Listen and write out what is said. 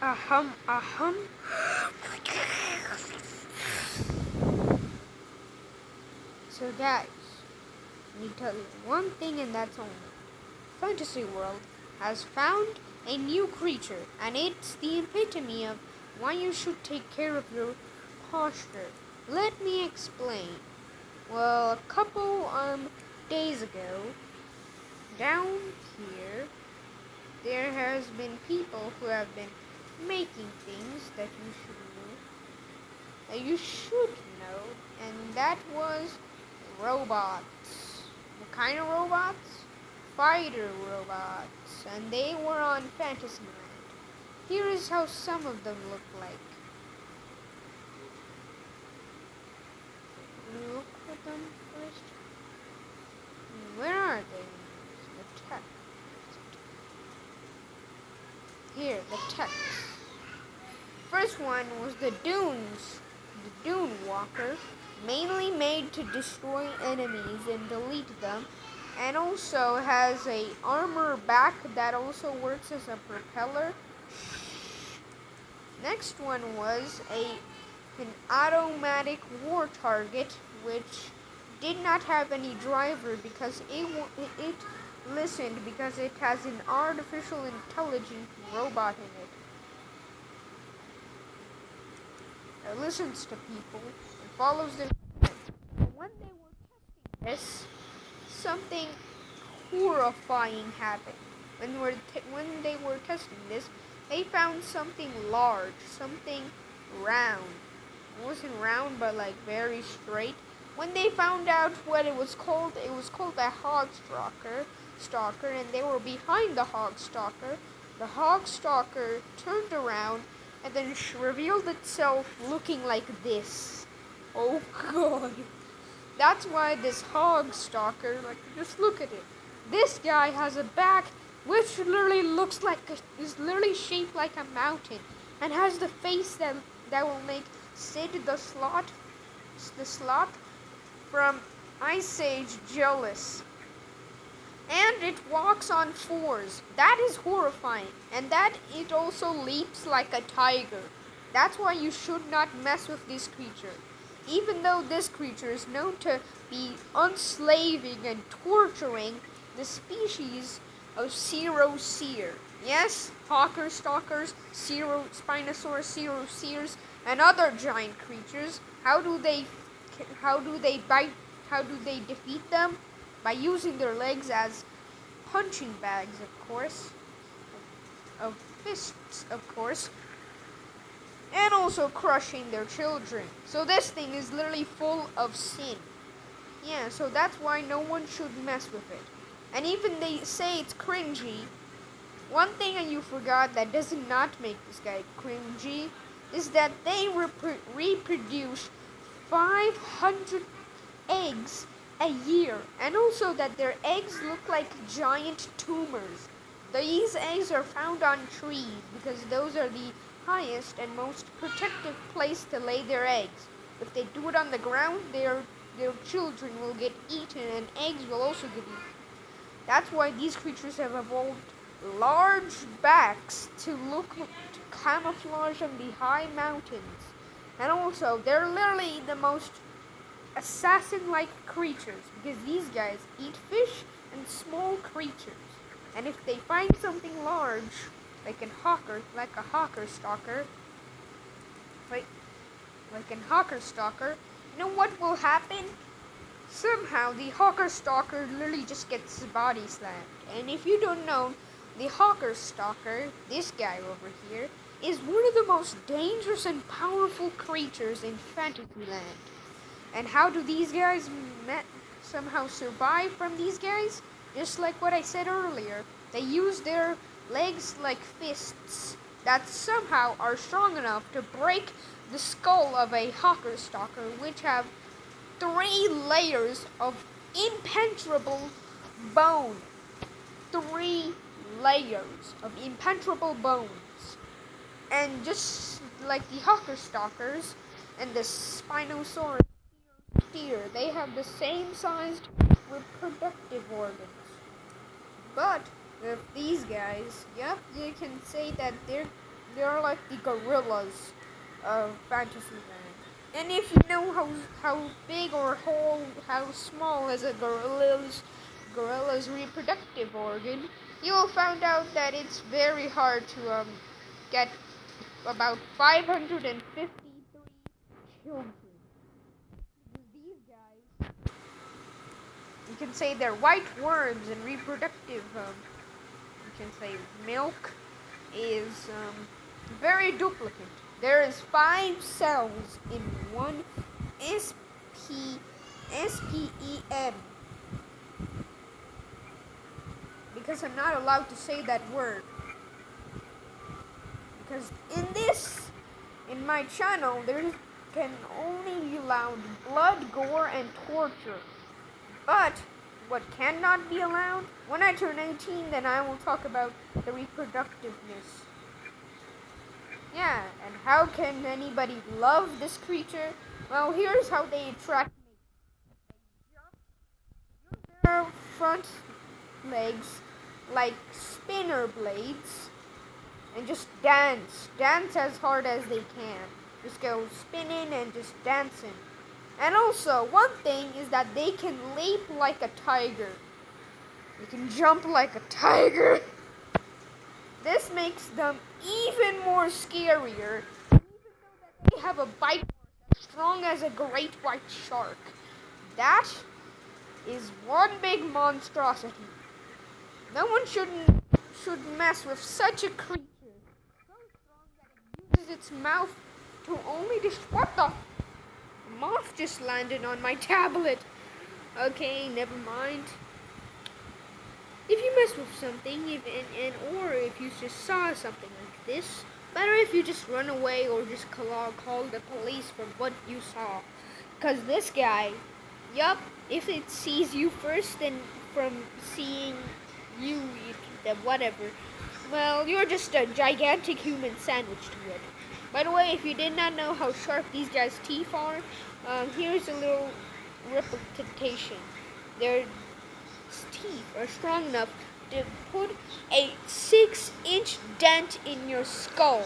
Ahem. So guys, let me tell you one thing and that's only. Fantasy World has found a new creature and it's the epitome of why you should take care of your posture. Let me explain. Well, a couple days ago, down here, there has been people who have been making things that you should know, and that was robots. What kind of robots? Fighter robots, and they were on Fantasyland. Here is how some of them look like. Look at them first. Where are they? The text. Here, the text. First one was the Dunes, the Dune Walker, mainly made to destroy enemies and delete them, and also has a armor back that also works as a propeller. Next one was an automatic war target, which did not have any driver because it listened because it has an artificial intelligent robot in it. It listens to people and follows them. When they were testing this, something horrifying happened. When they were testing this, they found something large, something round. It wasn't round, but like very straight. When they found out what it was called a hog stalker, and they were behind the hog stalker. The hog stalker turned around and then revealed itself looking like this. Oh God. That's why this hog stalker, just look at it. This guy has a back which literally is literally shaped like a mountain and has the face that will make Sid the Sloth from Ice Age jealous. And it walks on fours. That is horrifying. And that it also leaps like a tiger. That's why you should not mess with this creature. Even though this creature is known to be enslaving and torturing the species of Seer. Yes, hawker stalkers, Spinosaurus, Seers, and other giant creatures. How do they defeat them? By using their legs as punching bags, of course. Of fists, of course. And also crushing their children. So this thing is literally full of sin. Yeah, so that's why no one should mess with it. And even they say it's cringy. One thing that you forgot that does not make this guy cringy is that they reproduce 500 eggs a year. And also that their eggs look like giant tumors. These eggs are found on trees because those are the highest and most protective place to lay their eggs. If they do it on the ground, their children will get eaten and eggs will also get eaten. That's why these creatures have evolved large backs to camouflage on the high mountains. And also, they're literally the most assassin-like creatures because these guys eat fish and small creatures. And if they find something large, like a hawker stalker, you know what will happen? Somehow the hawker stalker literally just gets his body slammed. And if you don't know, the hawker stalker, this guy over here, is one of the most dangerous and powerful creatures in Fantasyland. And how do these guys somehow survive from these guys? Just like what I said earlier, they use their legs like fists that somehow are strong enough to break the skull of a hawker stalker, which have 3 layers of impenetrable bone. 3 layers of impenetrable bones. And just like the hawker stalkers and the Spinosaurus deer, they have the same sized reproductive organs. But with these guys, yep, you can say that They're like the gorillas of Fantasyland. And if you know how big or how small is a gorilla's reproductive organ, you will find out that it's very hard to get about 553 children. These guys, you can say they're white worms and reproductive. You can say milk is very duplicate. There is 5 cells in one SPEM. Because I'm not allowed to say that word. Because in my channel, there can only be allowed blood, gore, and torture. But what cannot be allowed? When I turn 18, then I will talk about the reproductiveness. Yeah, and how can anybody love this creature? Well, here's how they attract me. Their front legs like spinner blades and just dance as hard as they can. Just go spinning and just dancing. And also, one thing is that they can leap like a tiger. They can jump like a tiger. This makes them even more scarier, even though that they have a bite as strong as a great white shark. That is one big monstrosity. No one should mess with such a creature. So strong that it uses its mouth to only what the? A moth just landed on my tablet. Okay, never mind. If you mess with something, or if you just saw something like this, better if you just run away or just call the police from what you saw. Because this guy, if it sees you first, then from seeing you, whatever, well, you're just a gigantic human sandwich to it. By the way, if you did not know how sharp these guys' teeth are, here's a little representation. Their teeth are strong enough to put a 6-inch dent in your skull.